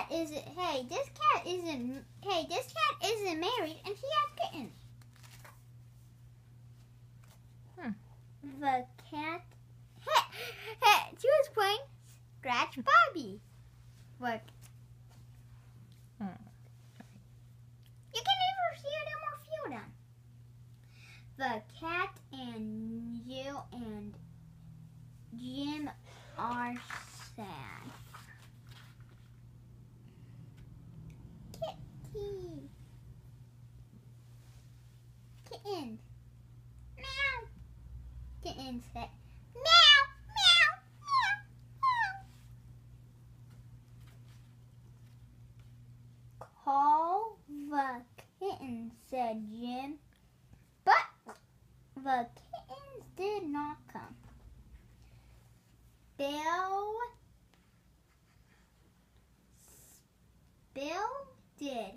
this cat isn't married and she has kittens. The cat, she was playing Scratch Barbie. Look. You can never see them or feel them. The cat and you and Jim are sad. Kitty. Kittens. Meow. Kittens said, meow, meow, meow, meow. Call the kittens, said Jim. But the kittens did not come. Bill did.